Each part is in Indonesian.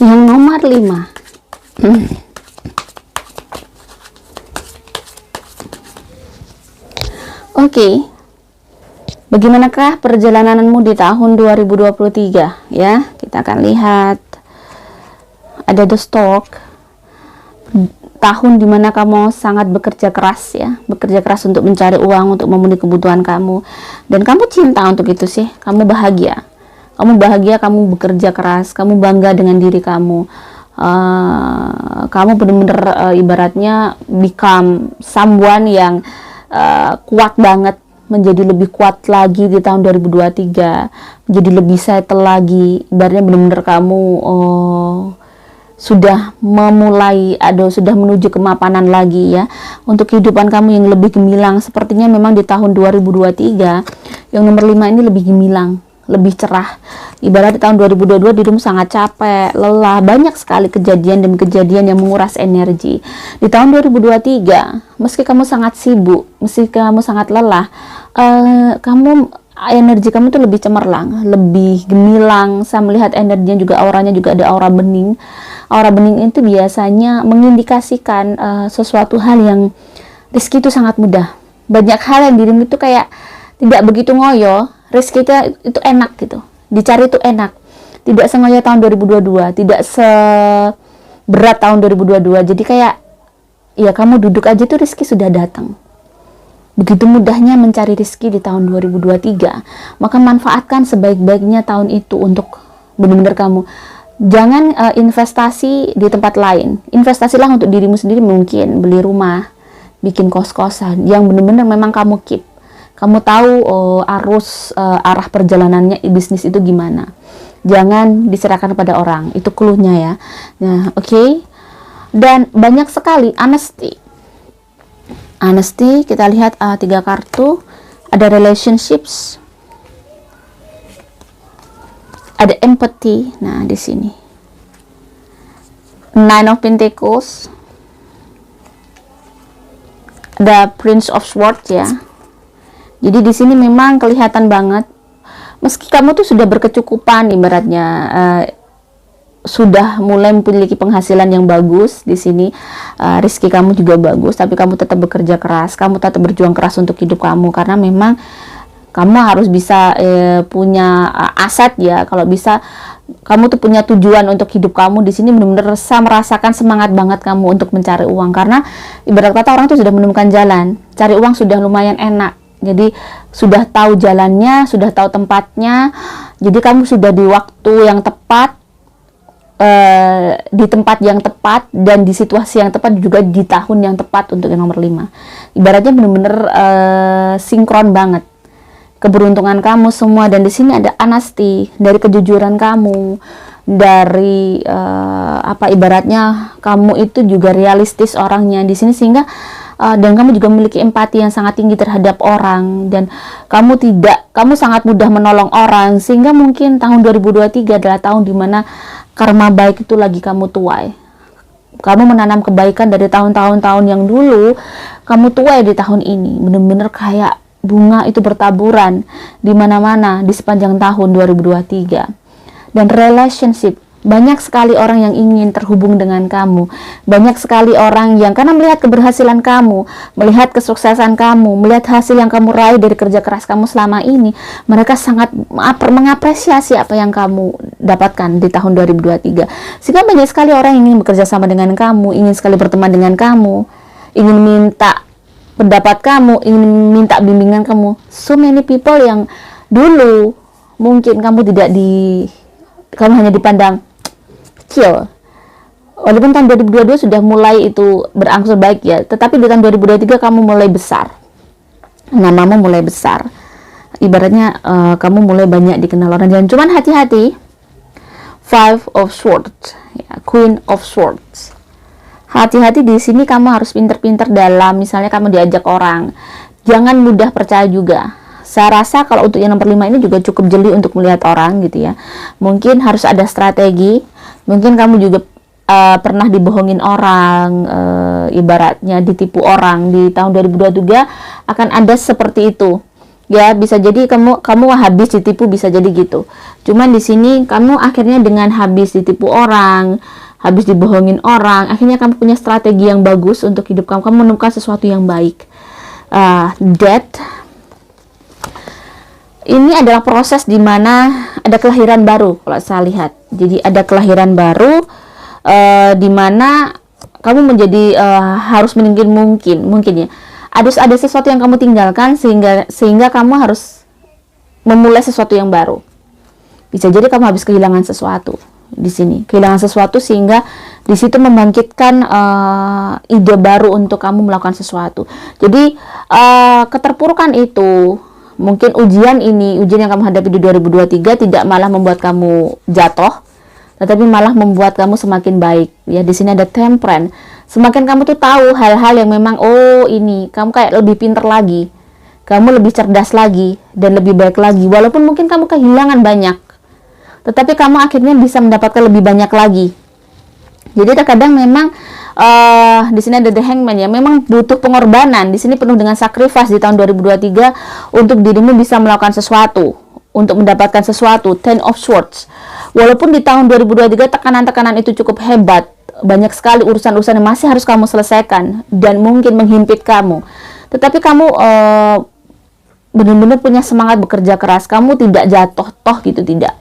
Yang nomor 5. Oke. Bagaimanakah perjalananmu di tahun 2023 ya? Kita akan lihat. Ada the stock. Tahun dimana kamu sangat bekerja keras ya, bekerja keras untuk mencari uang, untuk memenuhi kebutuhan kamu, dan kamu cinta untuk itu sih. Kamu bahagia, kamu bekerja keras, kamu bangga dengan diri kamu. Kamu benar-benar ibaratnya become someone yang kuat banget, menjadi lebih kuat lagi di tahun 2023, menjadi lebih settle lagi. Ibaratnya benar-benar kamu sudah memulai sudah menuju kemapanan lagi ya, untuk kehidupan kamu yang lebih gemilang. Sepertinya memang di tahun 2023 yang nomor 5 ini lebih gemilang, lebih cerah. Ibarat di tahun 2022 dirimu sangat capek, lelah, banyak sekali kejadian demi kejadian yang menguras energi. Di tahun 2023 meski kamu sangat sibuk, meski kamu sangat lelah, energi kamu tuh lebih cemerlang, lebih gemilang. Saya melihat energinya juga, auranya juga ada aura bening. Aura bening itu biasanya mengindikasikan sesuatu hal yang rezeki itu sangat mudah. Banyak hal yang dirimu itu kayak tidak begitu ngoyo, rezeki itu enak gitu, dicari itu enak. Tidak sengoyo tahun 2022, tidak seberat tahun 2022. Jadi kayak ya kamu duduk aja tuh rezeki sudah datang. Begitu mudahnya mencari rezeki di tahun 2023. Maka manfaatkan sebaik-baiknya tahun itu untuk benar-benar kamu. Jangan investasi di tempat lain. Investasilah untuk dirimu sendiri, mungkin beli rumah, bikin kos-kosan yang benar-benar memang kamu keep. Kamu tahu arah perjalanannya bisnis itu gimana. Jangan diserahkan pada orang. Itu clue-nya ya. Nah, oke. Dan banyak sekali honesty. Honesty, kita lihat 3 kartu. Ada relationships, ada empathy. Nah, di sini Nine of Pentacles, ada Prince of Swords ya. Jadi di sini memang kelihatan banget, meski kamu tuh sudah berkecukupan, ibaratnya sudah mulai memiliki penghasilan yang bagus di sini, rezeki kamu juga bagus, tapi kamu tetap bekerja keras, kamu tetap berjuang keras untuk hidup kamu, karena memang kamu harus bisa punya aset ya. Kalau bisa kamu tuh punya tujuan untuk hidup kamu. Di sini benar-benar merasakan semangat banget kamu untuk mencari uang, karena ibarat kata orang tuh sudah menemukan jalan, cari uang sudah lumayan enak. Jadi sudah tahu jalannya, sudah tahu tempatnya. Jadi kamu sudah di waktu yang tepat, di tempat yang tepat, dan di situasi yang tepat, juga di tahun yang tepat untuk yang nomor 5. Ibaratnya benar-benar sinkron banget keberuntungan kamu semua. Dan di sini ada honesty, dari kejujuran kamu, dari ibaratnya kamu itu juga realistis orangnya di sini, sehingga dan kamu juga memiliki empati yang sangat tinggi terhadap orang, dan kamu sangat mudah menolong orang, sehingga mungkin tahun 2023 adalah tahun dimana karma baik itu lagi kamu tuai. Kamu menanam kebaikan dari tahun-tahun yang dulu, kamu tuai di tahun ini. Bener-bener kayak bunga itu bertaburan di mana-mana di sepanjang tahun 2023. Dan relationship, banyak sekali orang yang ingin terhubung dengan kamu. Banyak sekali orang yang karena melihat keberhasilan kamu, melihat kesuksesan kamu, melihat hasil yang kamu raih dari kerja keras kamu selama ini, mereka sangat mengapresiasi apa yang kamu dapatkan di tahun 2023. Sehingga banyak sekali orang yang ingin bekerja sama dengan kamu, ingin sekali berteman dengan kamu, ingin minta pendapat kamu, ingin minta bimbingan kamu. So many people yang dulu mungkin kamu hanya dipandang kecil. Walaupun tahun 2022 sudah mulai itu berangsur baik ya, tetapi di tahun 2023 kamu mulai besar, namamu mulai besar. Ibaratnya kamu mulai banyak dikenal orang. Dan cuman hati-hati, Five of Swords, ya, Queen of Swords. Hati-hati di sini, kamu harus pinter-pinter dalam misalnya kamu diajak orang. Jangan mudah percaya juga. Saya rasa kalau untuk yang nomor 5 ini juga cukup jeli untuk melihat orang gitu ya. Mungkin harus ada strategi. Mungkin kamu juga pernah dibohongin orang, ibaratnya ditipu orang. Di tahun 2023 akan ada seperti itu. Ya, bisa jadi kamu habis ditipu, bisa jadi gitu. Cuman di sini kamu akhirnya dengan habis ditipu orang, habis dibohongin orang, akhirnya kamu punya strategi yang bagus untuk hidup kamu. Kamu menemukan sesuatu yang baik. Death. Ini adalah proses di mana ada kelahiran baru, kalau saya lihat. Jadi ada kelahiran baru, di mana kamu menjadi harus mungkin ya. Ada sesuatu yang kamu tinggalkan sehingga kamu harus memulai sesuatu yang baru. Bisa jadi kamu habis kehilangan sesuatu di sini, kehilangan sesuatu sehingga di situ membangkitkan ide baru untuk kamu melakukan sesuatu. Jadi keterpurukan itu, mungkin ujian yang kamu hadapi di 2023 tidak malah membuat kamu jatuh, tetapi malah membuat kamu semakin baik. Ya, di sini ada temperance. Semakin kamu tuh tahu hal-hal yang memang ini kamu kayak lebih pintar lagi, kamu lebih cerdas lagi dan lebih baik lagi. Walaupun mungkin kamu kehilangan banyak, tetapi kamu akhirnya bisa mendapatkan lebih banyak lagi. Jadi terkadang memang di sini ada The Hangman ya, memang butuh pengorbanan. Di sini penuh dengan sacrifice di tahun 2023 untuk dirimu bisa melakukan sesuatu, untuk mendapatkan sesuatu. Ten of Swords. Walaupun di tahun 2023 tekanan-tekanan itu cukup hebat, banyak sekali urusan-urusan yang masih harus kamu selesaikan dan mungkin menghimpit kamu, tetapi kamu benar-benar punya semangat bekerja keras. Kamu tidak jatuh gitu, tidak.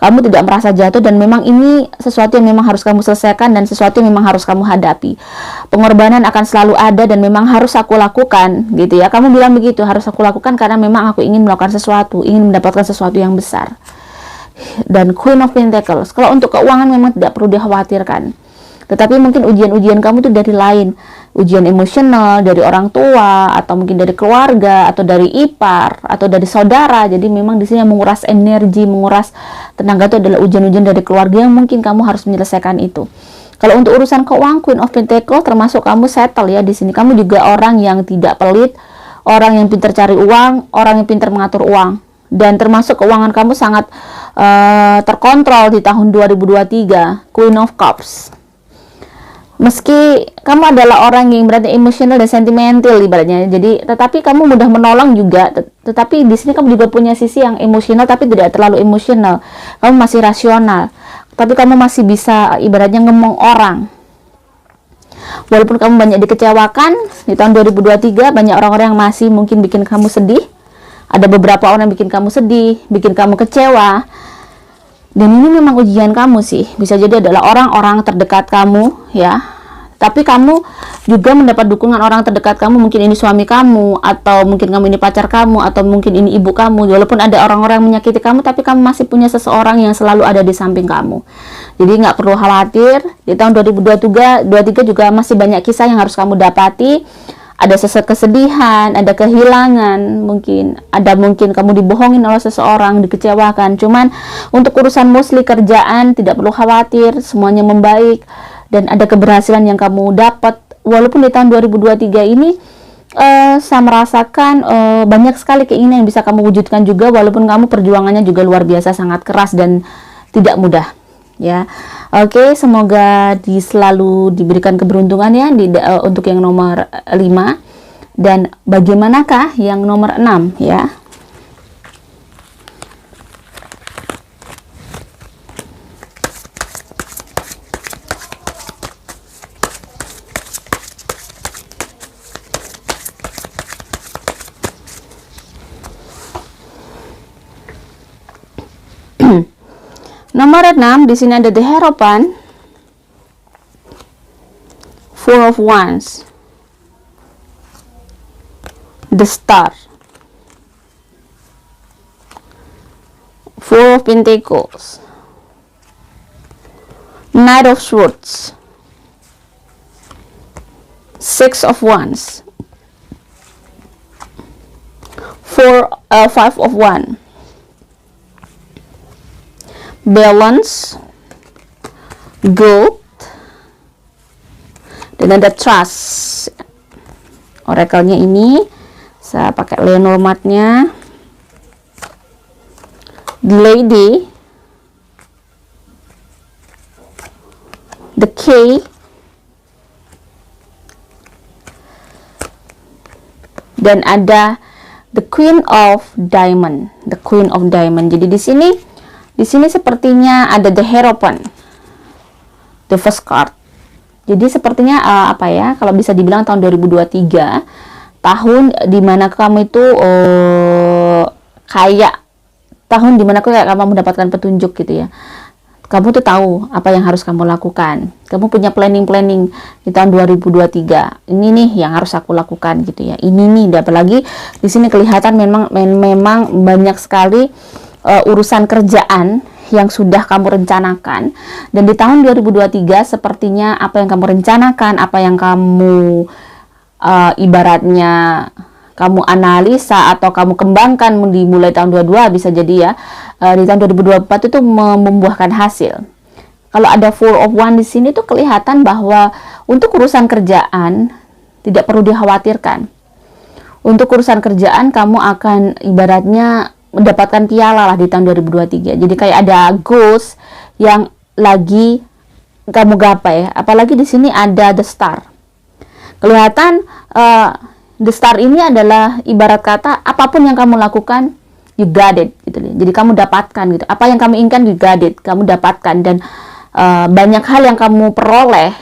Kamu tidak merasa jatuh, dan memang ini sesuatu yang memang harus kamu selesaikan dan sesuatu yang memang harus kamu hadapi. Pengorbanan akan selalu ada dan memang harus aku lakukan gitu ya. Kamu bilang begitu, harus aku lakukan karena memang aku ingin melakukan sesuatu, ingin mendapatkan sesuatu yang besar. Dan Queen of Pentacles, kalau untuk keuangan memang tidak perlu dikhawatirkan, tetapi mungkin ujian-ujian kamu tuh dari lain, ujian emosional dari orang tua, atau mungkin dari keluarga, atau dari ipar, atau dari saudara. Jadi memang di sini yang menguras energi, menguras tenaga itu adalah ujian-ujian dari keluarga yang mungkin kamu harus menyelesaikan itu. Kalau untuk urusan keuangan, Queen of Pentacles, termasuk kamu settle ya di sini. Kamu juga orang yang tidak pelit, orang yang pintar cari uang, orang yang pintar mengatur uang, dan termasuk keuangan kamu sangat terkontrol di tahun 2023. Queen of Cups. Meski kamu adalah orang yang berarti emosional dan sentimental ibaratnya, jadi tetapi kamu mudah menolong juga, tetapi di sini kamu juga punya sisi yang emosional tapi tidak terlalu emosional. Kamu masih rasional, tapi kamu masih bisa ibaratnya ngemong orang. Walaupun kamu banyak dikecewakan di tahun 2023, banyak orang-orang yang masih mungkin bikin kamu sedih. Ada beberapa orang yang bikin kamu sedih, bikin kamu kecewa. Dan ini memang ujian kamu sih. Bisa jadi adalah orang-orang terdekat kamu ya. Tapi kamu juga mendapat dukungan orang terdekat kamu. Mungkin ini suami kamu, atau mungkin kamu ini pacar kamu, atau mungkin ini ibu kamu. Walaupun ada orang-orang yang menyakiti kamu, tapi kamu masih punya seseorang yang selalu ada di samping kamu. Jadi nggak perlu khawatir. Di tahun 2023 juga masih banyak kisah yang harus kamu dapati. Ada kesedihan, ada kehilangan, mungkin kamu dibohongin oleh seseorang, dikecewakan. Cuman untuk urusan mostly kerjaan tidak perlu khawatir, semuanya membaik dan ada keberhasilan yang kamu dapat. Walaupun di tahun 2023 ini saya merasakan banyak sekali keinginan yang bisa kamu wujudkan juga, walaupun kamu perjuangannya juga luar biasa, sangat keras dan tidak mudah. Ya, oke, semoga selalu diberikan keberuntungan ya untuk yang nomor 5. Dan bagaimanakah yang nomor 6 ya? Nomor 6 di sini ada The Hierophant, Four of Wands, The Star, Four of Pentacles, Knight of Swords, Six of Wands, Five of Wands, Balance, Gold, dan ada Trust. Oracle-nya ini saya pakai Lenormand-nya, The Lady, The K, dan ada The Queen of Diamond. The Queen of Diamond. Jadi di sini Di sini sepertinya ada the Hierophant, the first card. Jadi sepertinya apa ya, kalau bisa dibilang tahun 2023, tahun dimana kamu itu kayak tahun dimana kayak kamu mendapatkan petunjuk gitu ya. Kamu tuh tahu apa yang harus kamu lakukan. Kamu punya planning di tahun 2023. Ini nih yang harus aku lakukan gitu ya. Ini nih, apalagi di sini kelihatan memang banyak sekali urusan kerjaan yang sudah kamu rencanakan, dan di tahun 2023 sepertinya apa yang kamu rencanakan, apa yang kamu ibaratnya kamu analisa atau kamu kembangkan dimulai tahun 22 bisa jadi ya, di tahun 2024 itu membuahkan hasil. Kalau ada Four of Wands di sini tuh kelihatan bahwa untuk urusan kerjaan tidak perlu dikhawatirkan. Untuk urusan kerjaan kamu akan ibaratnya mendapatkan piala lah di tahun 2023. Jadi kayak ada goals yang lagi kamu gapai. Apalagi di sini ada the star. Kelihatan the star ini adalah ibarat kata apapun yang kamu lakukan, you got it gitu. Jadi kamu dapatkan gitu. Apa yang kamu inginkan, you got it, kamu dapatkan. Dan banyak hal yang kamu peroleh,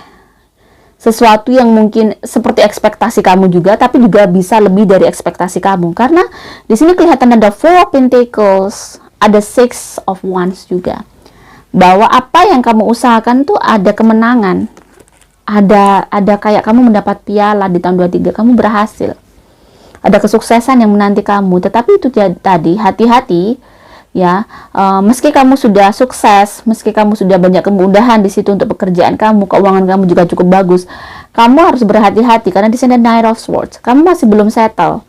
sesuatu yang mungkin seperti ekspektasi kamu juga, tapi juga bisa lebih dari ekspektasi kamu. Karena di sini kelihatan ada Four of Pentacles, ada Six of Wands juga. Bahwa apa yang kamu usahakan tuh ada kemenangan. Ada kayak kamu mendapat piala di tahun 23, kamu berhasil. Ada kesuksesan yang menanti kamu. Tetapi itu tadi, hati-hati ya, meski kamu sudah sukses, meski kamu sudah banyak kemudahan di situ untuk pekerjaan kamu, keuangan kamu juga cukup bagus, kamu harus berhati-hati karena di sini ada Knight of Swords. Kamu masih belum settle.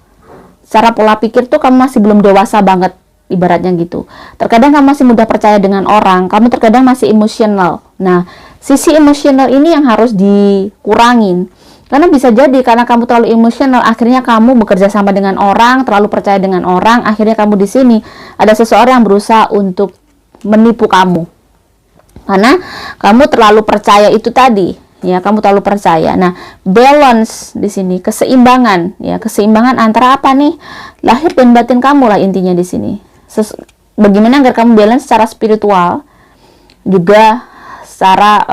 Secara pola pikir tuh kamu masih belum dewasa banget, ibaratnya gitu. Terkadang kamu masih mudah percaya dengan orang, kamu terkadang masih emosional. Nah, sisi emosional ini yang harus dikurangin. Karena bisa jadi karena kamu terlalu emosional, akhirnya kamu bekerja sama dengan orang, terlalu percaya dengan orang, akhirnya kamu di sini ada seseorang yang berusaha untuk menipu kamu. Karena kamu terlalu percaya itu tadi, ya, kamu terlalu percaya. Nah, balance di sini, keseimbangan, ya, keseimbangan antara apa nih? Lahir dan batin kamu lah intinya di sini. Bagaimana agar kamu balance secara spiritual, juga secara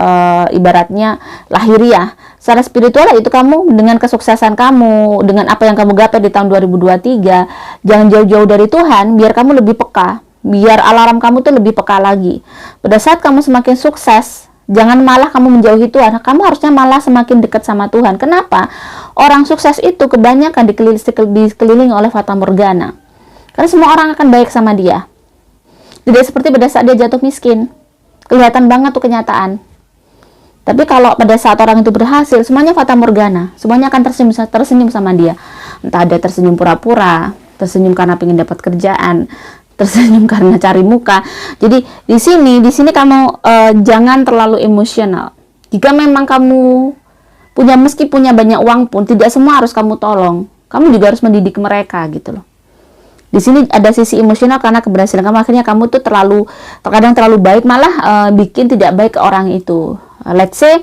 ibaratnya lahiriah. Secara spiritual itu kamu dengan kesuksesan kamu, dengan apa yang kamu gapai di tahun 2023, jangan jauh-jauh dari Tuhan, biar kamu lebih peka, biar alarm kamu tuh lebih peka lagi. Pada saat kamu semakin sukses, jangan malah kamu menjauhi Tuhan, kamu harusnya malah semakin dekat sama Tuhan. Kenapa? Orang sukses itu kebanyakan dikelilingi oleh fata morgana. Karena semua orang akan baik sama dia. Tidak seperti pada saat dia jatuh miskin. Kelihatan banget tuh kenyataan. Tapi kalau pada saat orang itu berhasil, semuanya fata morgana, semuanya akan tersenyum sama dia. Entah ada tersenyum pura-pura, tersenyum karena ingin dapat kerjaan, tersenyum karena cari muka. Jadi di sini kamu jangan terlalu emosional. Jika memang kamu meski punya banyak uang pun, tidak semua harus kamu tolong. Kamu juga harus mendidik mereka gitu loh. Di sini ada sisi emosional karena keberhasilan kamu, akhirnya kamu tuh terkadang terlalu baik, malah bikin tidak baik ke orang itu. Let's say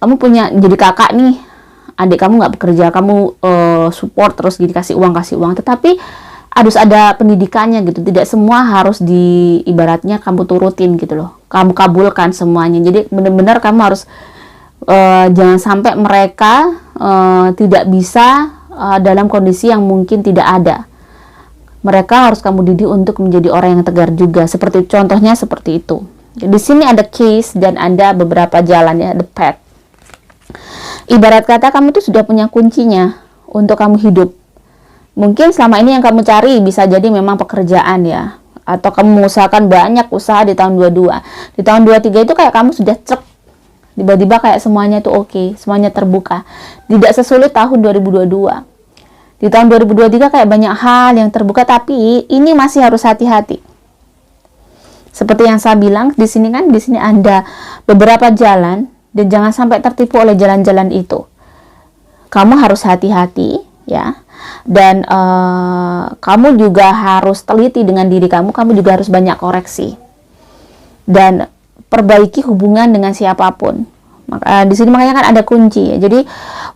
kamu punya jadi kakak nih, adik kamu nggak bekerja, kamu support terus kasih uang, tetapi harus ada pendidikannya gitu. Tidak semua harus ibaratnya kamu turutin gitu loh, kamu kabulkan semuanya. Jadi benar-benar kamu harus jangan sampai mereka tidak bisa dalam kondisi yang mungkin tidak ada. Mereka harus kamu didik untuk menjadi orang yang tegar juga. Seperti contohnya seperti itu. Di sini ada case dan ada beberapa jalan ya, the path. Ibarat kata kamu tuh sudah punya kuncinya untuk kamu hidup. Mungkin selama ini yang kamu cari bisa jadi memang pekerjaan ya, atau kamu mengusahakan banyak usaha di tahun 22. Di tahun 23 itu kayak kamu sudah cek, tiba-tiba kayak semuanya itu oke, semuanya terbuka. Tidak sesulit tahun 2022. Di tahun 2023 kayak banyak hal yang terbuka, tapi ini masih harus hati-hati. Seperti yang saya bilang, di sini ada beberapa jalan dan jangan sampai tertipu oleh jalan-jalan itu. Kamu harus hati-hati ya. Dan kamu juga harus teliti dengan diri kamu juga harus banyak koreksi. Dan perbaiki hubungan dengan siapapun. Di sini makanya kan ada kunci ya. Jadi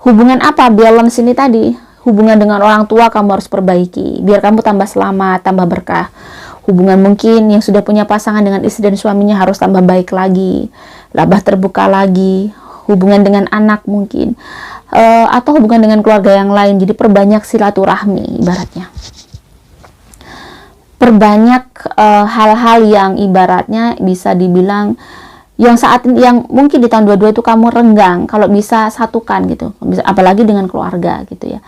hubungan apa? Balance ini tadi. Hubungan dengan orang tua kamu harus perbaiki biar kamu tambah selamat, tambah berkah. hubungan mungkin yang sudah punya pasangan dengan istri dan suaminya harus tambah baik lagi, lebih terbuka lagi, hubungan dengan anak mungkin, atau hubungan dengan keluarga yang lain. Jadi perbanyak silaturahmi ibaratnya. Perbanyak hal-hal yang ibaratnya bisa dibilang yang mungkin di tahun 22 itu kamu renggang, kalau bisa satukan gitu, bisa, apalagi dengan keluarga gitu ya.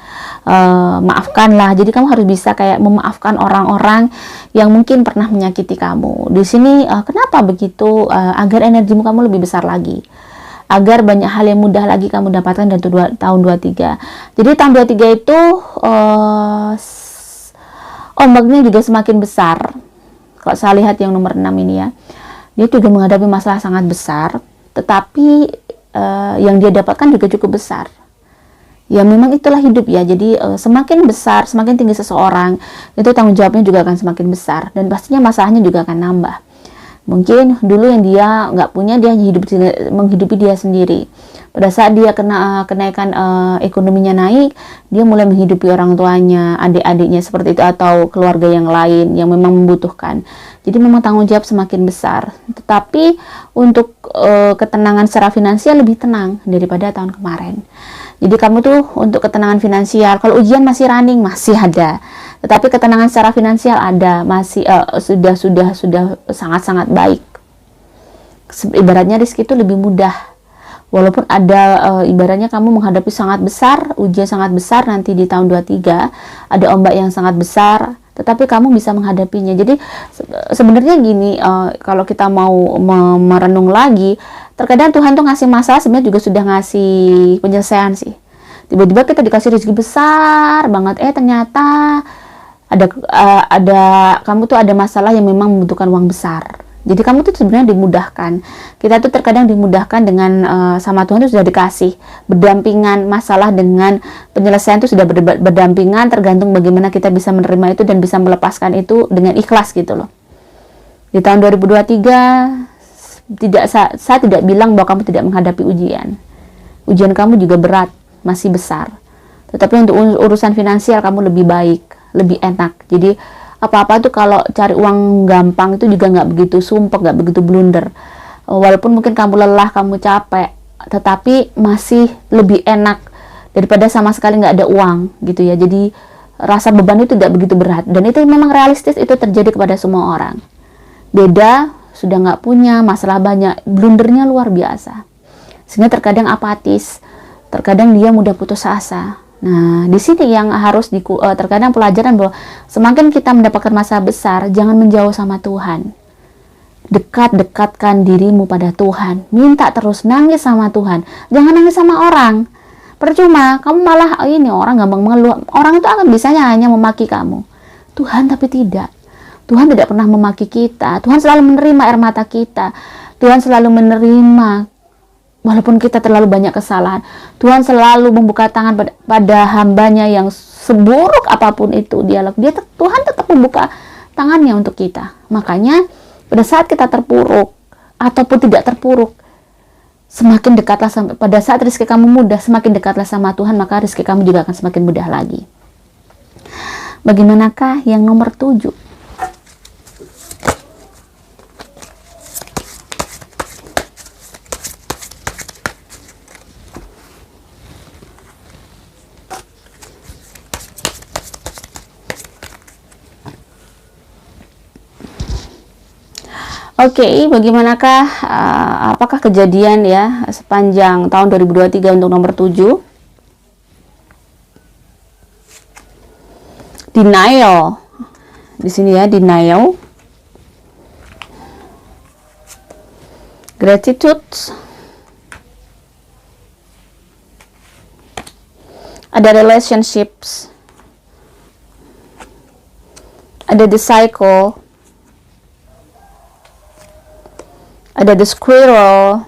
Maafkanlah. Jadi kamu harus bisa kayak memaafkan orang-orang yang mungkin pernah menyakiti kamu. Di sini kenapa begitu? Agar energimu kamu lebih besar lagi, agar banyak hal yang mudah lagi kamu dapatkan dari tahun 23. Jadi tahun 23 itu ombaknya juga semakin besar. Kalau saya lihat yang nomor 6 ini ya, dia juga menghadapi masalah sangat besar, tetapi yang dia dapatkan juga cukup besar. Ya memang itulah hidup ya. Jadi semakin besar, semakin tinggi seseorang, itu tanggung jawabnya juga akan semakin besar, dan pastinya masalahnya juga akan nambah. Mungkin dulu yang dia nggak punya, dia menghidupi dia sendiri. Pada saat dia kenaikan ekonominya naik, dia mulai menghidupi orang tuanya, adik-adiknya seperti itu, atau keluarga yang lain yang memang membutuhkan. Jadi memang tanggung jawab semakin besar. Tetapi untuk ketenangan secara finansial lebih tenang daripada tahun kemarin. Jadi kamu tuh untuk ketenangan finansial, kalau ujian masih running masih ada, tetapi ketenangan secara finansial ada, masih sudah sangat-sangat baik. Ibaratnya rezeki itu lebih mudah. Walaupun ada ibaratnya kamu menghadapi sangat besar, ujian sangat besar nanti di tahun 23, ada ombak yang sangat besar, tetapi kamu bisa menghadapinya. Jadi sebenarnya gini, kalau kita mau merenung lagi, terkadang Tuhan tuh ngasih masalah sebenarnya juga sudah ngasih penyelesaian sih. Tiba-tiba kita dikasih rezeki besar banget, ternyata kamu tuh ada masalah yang memang membutuhkan uang besar. Jadi kamu tuh sebenarnya dimudahkan. Kita tuh terkadang dimudahkan dengan sama Tuhan itu sudah dikasih berdampingan, masalah dengan penyelesaian itu sudah berdampingan, tergantung bagaimana kita bisa menerima itu dan bisa melepaskan itu dengan ikhlas gitu loh. Di tahun 2023 saya tidak bilang bahwa kamu tidak menghadapi ujian. Ujian kamu juga berat, masih besar. Tetapi untuk urusan finansial kamu lebih baik, lebih enak. Jadi apa-apa tuh kalau cari uang gampang itu juga nggak begitu sumpek, nggak begitu blunder. Walaupun mungkin kamu lelah, kamu capek, tetapi masih lebih enak daripada sama sekali nggak ada uang gitu ya. Jadi rasa beban itu tidak begitu berat, dan itu memang realistis, itu terjadi kepada semua orang. Beda sudah nggak punya, masalah banyak, blundernya luar biasa, sehingga terkadang apatis, terkadang dia mudah putus asa. Nah, di sini yang harus terkadang pelajaran bahwa semakin kita mendapatkan masalah besar, jangan menjauh sama Tuhan. Dekatkan dirimu pada Tuhan. Minta terus, nangis sama Tuhan. Jangan nangis sama orang. Percuma, kamu malah orang gampang mengeluh. Orang itu akan bisanya hanya memaki kamu. Tuhan tapi tidak. Tuhan tidak pernah memaki kita. Tuhan selalu menerima air mata kita. Tuhan selalu menerima walaupun kita terlalu banyak kesalahan. Tuhan selalu membuka tangan pada hambanya yang seburuk apapun itu Tuhan tetap membuka tangannya untuk kita. Makanya pada saat kita terpuruk ataupun tidak terpuruk, semakin dekatlah pada saat rezeki kamu mudah, semakin dekatlah sama Tuhan, maka rezeki kamu juga akan semakin mudah lagi. Bagaimanakah yang nomor 7? Oke, bagaimanakah apakah kejadian ya sepanjang tahun 2023 untuk nomor 7? Denial. Di sini ya, denial. Gratitude. Ada relationships. Ada the cycle. Ada the squirrel,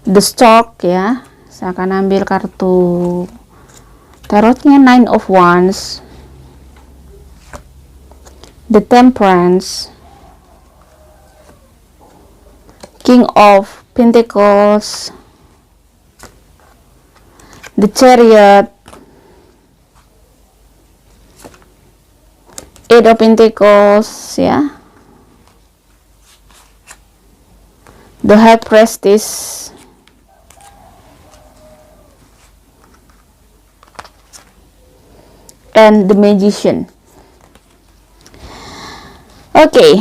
the stork ya. Saya akan ambil kartu tarotnya, 9 of Wands, the Temperance, King of Pentacles, the Chariot, Eight of Pentacles, ya. The High Priestess. And the Magician. Oke.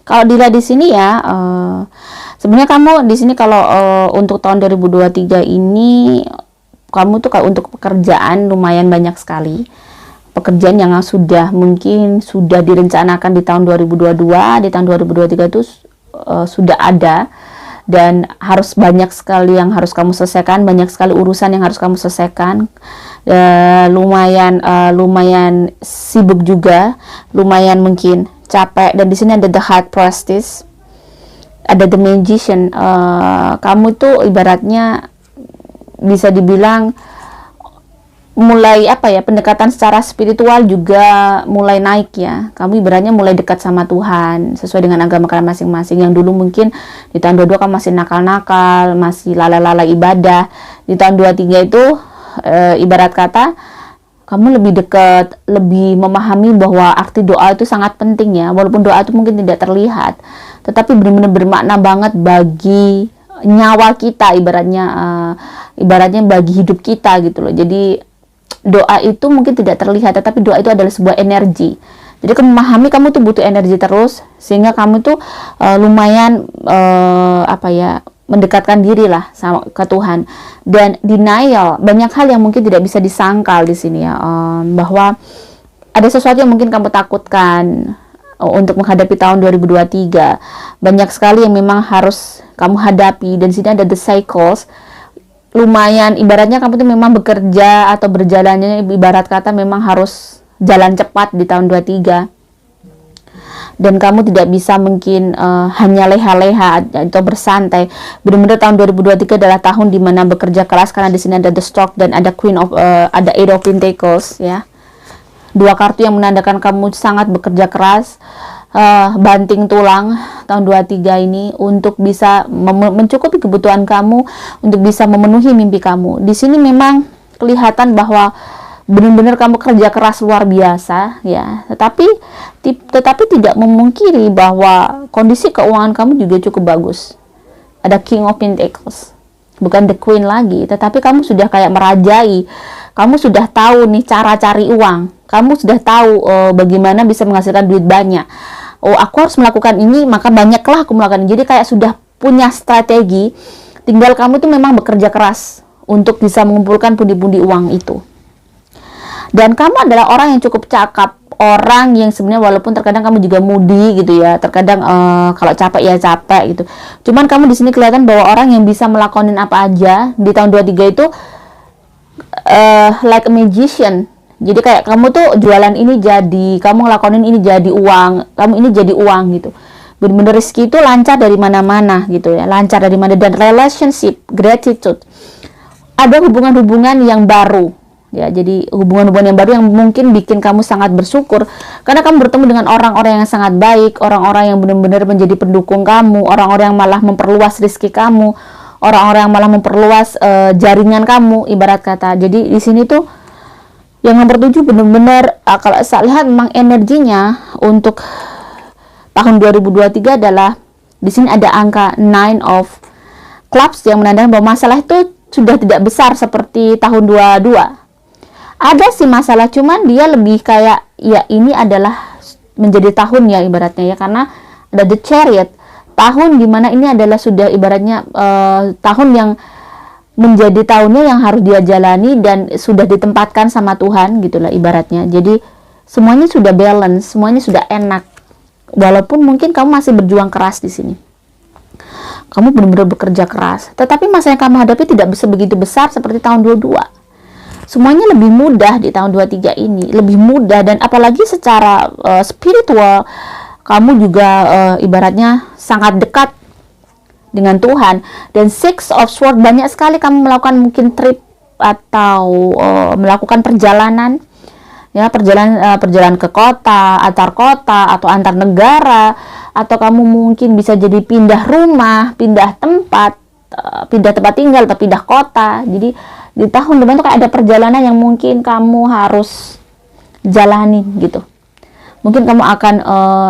Kalau dilihat di sini ya, sebenarnya kamu di sini kalau untuk tahun 2023 ini kamu tuh kalau untuk pekerjaan lumayan banyak sekali. Pekerjaan yang mungkin sudah direncanakan di tahun 2022, di tahun 2023 itu sudah ada, dan harus banyak sekali yang harus kamu selesaikan, banyak sekali urusan yang harus kamu selesaikan. Lumayan sibuk juga, lumayan mungkin capek. Dan di sini ada the High Priestess, ada the Magician. Kamu tuh ibaratnya bisa dibilang mulai pendekatan secara spiritual juga mulai naik ya. Kamu ibaratnya mulai dekat sama Tuhan sesuai dengan agama kalian masing-masing. Yang dulu mungkin di tahun 22 kamu masih nakal-nakal, masih lalai-lalai ibadah. Di tahun 23 itu ibarat kata kamu lebih dekat, lebih memahami bahwa arti doa itu sangat penting ya. Walaupun doa itu mungkin tidak terlihat, tetapi benar-benar bermakna banget bagi nyawa kita, ibaratnya bagi hidup kita gitu loh. Jadi doa itu mungkin tidak terlihat, tetapi doa itu adalah sebuah energi. Jadi kamu memahami kamu tuh butuh energi terus, sehingga kamu tuh lumayan mendekatkan diri lah sama ke Tuhan. Dan denial, banyak hal yang mungkin tidak bisa disangkal di sini ya, bahwa ada sesuatu yang mungkin kamu takutkan untuk menghadapi tahun 2023. Banyak sekali yang memang harus kamu hadapi, dan di sini ada the cycles. Lumayan ibaratnya kamu tuh memang bekerja atau berjalannya ibarat kata memang harus jalan cepat di tahun 23, dan kamu tidak bisa mungkin hanya leha-leha atau bersantai. Benar-benar tahun 2023 adalah tahun dimana bekerja keras, karena di sini ada the Stroke dan ada ada Eight of Pentacles ya. Dua kartu yang menandakan kamu sangat bekerja keras, banting tulang tahun 23 ini untuk bisa mencukupi kebutuhan kamu, untuk bisa memenuhi mimpi kamu. Di sini memang kelihatan bahwa benar-benar kamu kerja keras luar biasa ya, tetapi tidak memungkiri bahwa kondisi keuangan kamu juga cukup bagus. Ada King of Pentacles, bukan the Queen lagi, tetapi kamu sudah kayak merajai. Kamu sudah tahu nih cara cari uang, kamu sudah tahu bagaimana bisa menghasilkan duit banyak. Oh, aku harus melakukan ini, maka banyaklah aku melakukan. Jadi kayak sudah punya strategi, tinggal kamu tuh memang bekerja keras untuk bisa mengumpulkan pundi-pundi uang itu. Dan kamu adalah orang yang cukup cakap, orang yang sebenarnya walaupun terkadang kamu juga moody gitu ya, terkadang kalau capek ya capek gitu. Cuman kamu di sini kelihatan bahwa orang yang bisa melakonin apa aja di tahun 23 itu like a magician. Jadi kayak kamu tuh jualan ini jadi, kamu ngelakonin ini jadi uang, kamu ini jadi uang gitu. Bener-bener rezeki itu lancar dari mana-mana gitu ya, lancar dari mana. Dan relationship, gratitude, ada hubungan-hubungan yang baru ya. Jadi hubungan-hubungan yang baru yang mungkin bikin kamu sangat bersyukur, karena kamu bertemu dengan orang-orang yang sangat baik, orang-orang yang benar-benar menjadi pendukung kamu, orang-orang yang malah memperluas rezeki kamu, orang-orang yang malah memperluas jaringan kamu ibarat kata. Jadi di sini tuh yang nomor 7 benar-benar kalau saya lihat memang energinya untuk tahun 2023 adalah di sini ada angka 9 of Clubs yang menandakan bahwa masalah itu sudah tidak besar seperti tahun 22. Ada sih masalah, cuman dia lebih kayak ya ini adalah menjadi tahun ya ibaratnya ya, karena ada the Chariot, tahun dimana ini adalah sudah ibaratnya tahun yang menjadi tahunnya yang harus dia jalani dan sudah ditempatkan sama Tuhan gitulah ibaratnya. Jadi semuanya sudah balance, semuanya sudah enak. Walaupun mungkin kamu masih berjuang keras di sini. Kamu benar-benar bekerja keras, tetapi masa yang kamu hadapi tidak begitu besar seperti tahun 22. Semuanya lebih mudah di tahun 23 ini, lebih mudah, dan apalagi secara spiritual kamu juga ibaratnya sangat dekat dengan Tuhan. Dan Six of Swords, banyak sekali kamu melakukan mungkin trip atau melakukan perjalanan ya, perjalanan ke kota, antar kota atau antar negara, atau kamu mungkin bisa jadi pindah rumah, pindah tempat tinggal atau pindah kota. Jadi di tahun depan tuh kayak ada perjalanan yang mungkin kamu harus jalani gitu. Mungkin kamu akan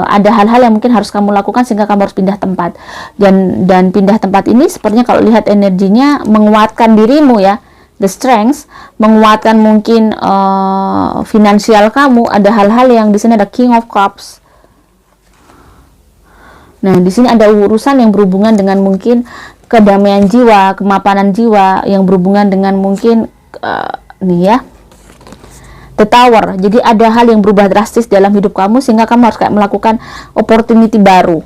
ada hal-hal yang mungkin harus kamu lakukan sehingga kamu harus pindah tempat. Dan pindah tempat ini sepertinya kalau lihat energinya menguatkan dirimu ya, the strength, menguatkan mungkin finansial kamu. Ada hal-hal yang di sini ada King of Cups. Nah, di sini ada urusan yang berhubungan dengan mungkin kedamaian jiwa, kemapanan jiwa, yang berhubungan dengan mungkin nih ya, The Tower. Jadi ada hal yang berubah drastis dalam hidup kamu sehingga kamu harus kayak melakukan opportunity baru.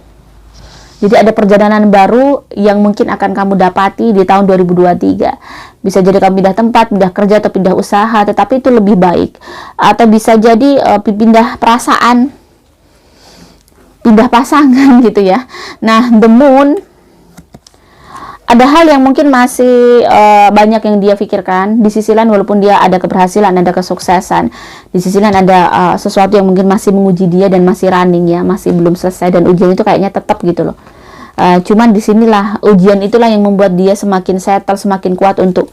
Jadi ada perjalanan baru yang mungkin akan kamu dapati di tahun 2023. Bisa jadi kamu pindah tempat, pindah kerja, atau pindah usaha, tetapi itu lebih baik. Atau bisa jadi pindah perasaan, pindah pasangan gitu ya. Nah, The Moon, ada hal yang mungkin masih banyak yang dia pikirkan. Di sisi lain walaupun dia ada keberhasilan, ada kesuksesan, di sisi lain ada sesuatu yang mungkin masih menguji dia dan masih running ya, masih belum selesai, dan ujian itu kayaknya tetap gitu loh. Cuman disinilah ujian itulah yang membuat dia semakin settle, semakin kuat untuk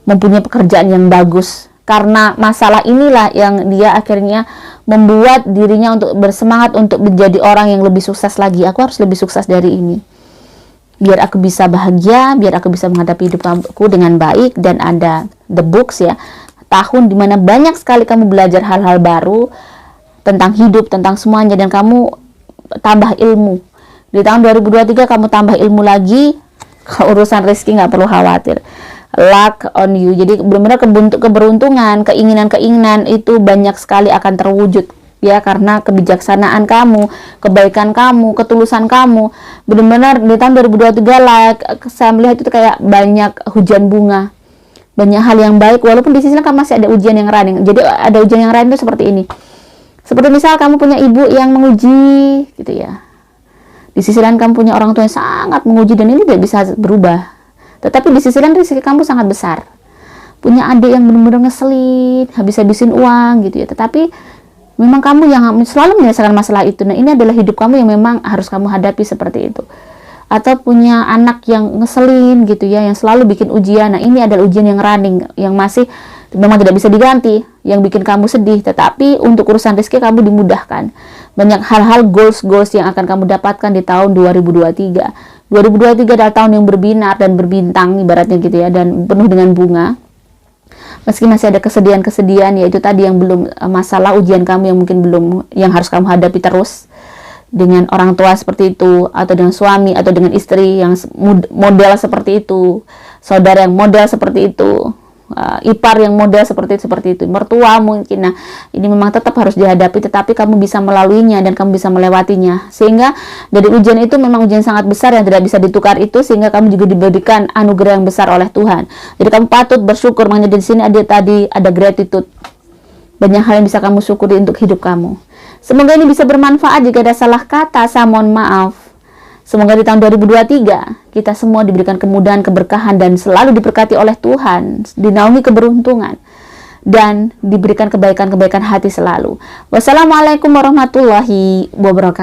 mempunyai pekerjaan yang bagus. Karena masalah inilah yang dia akhirnya membuat dirinya untuk bersemangat untuk menjadi orang yang lebih sukses lagi. Aku harus lebih sukses dari ini, biar aku bisa bahagia, biar aku bisa menghadapi hidupku dengan baik. Dan ada The Books ya, tahun dimana banyak sekali kamu belajar hal-hal baru tentang hidup, tentang semuanya, dan kamu tambah ilmu. Di tahun 2023 kamu tambah ilmu lagi. Kalau urusan rezeki nggak perlu khawatir, luck on you. Jadi benar-benar keberuntungan, keinginan-keinginan itu banyak sekali akan terwujud ya, karena kebijaksanaan kamu, kebaikan kamu, ketulusan kamu. Benar-benar di tahun 2023 saya melihat itu kayak banyak hujan bunga, banyak hal yang baik, walaupun di sisi lain kan masih ada ujian yang running. Jadi ada ujian yang running itu seperti ini, seperti misal kamu punya ibu yang menguji gitu ya, di sisi lain kamu punya orang tua yang sangat menguji, dan ini tidak bisa berubah. Tetapi di sisi lain rezeki kamu sangat besar, punya adik yang benar-benar ngeselin, habis-habisin uang gitu ya, tetapi memang kamu yang selalu menyelesaikan masalah itu. Nah, ini adalah hidup kamu yang memang harus kamu hadapi seperti itu. Atau punya anak yang ngeselin gitu ya, yang selalu bikin ujian. Nah, ini adalah ujian yang running, yang masih memang tidak bisa diganti, yang bikin kamu sedih. Tetapi untuk urusan rezeki kamu dimudahkan. Banyak hal-hal goals yang akan kamu dapatkan di tahun 2023. 2023 adalah tahun yang berbinar dan berbintang ibaratnya gitu ya, dan penuh dengan bunga. Meski masih ada kesedihan-kesedihan, yaitu tadi yang belum, masalah ujian kamu yang mungkin belum, yang harus kamu hadapi terus dengan orang tua seperti itu, atau dengan suami, atau dengan istri yang model seperti itu, saudara yang model seperti itu, ipar yang model seperti itu, mertua mungkin. Nah, ini memang tetap harus dihadapi, tetapi kamu bisa melaluinya dan kamu bisa melewatinya. Sehingga dari ujian itu memang ujian sangat besar yang tidak bisa ditukar itu, sehingga kamu juga diberikan anugerah yang besar oleh Tuhan. Jadi kamu patut bersyukur. Makanya di sini ada gratitude. Banyak hal yang bisa kamu syukuri untuk hidup kamu. Semoga ini bisa bermanfaat. Jika ada salah kata, saya mohon maaf. Semoga di tahun 2023 kita semua diberikan kemudahan, keberkahan, dan selalu diberkati oleh Tuhan, dinaungi keberuntungan, dan diberikan kebaikan-kebaikan hati selalu. Wassalamualaikum warahmatullahi wabarakatuh.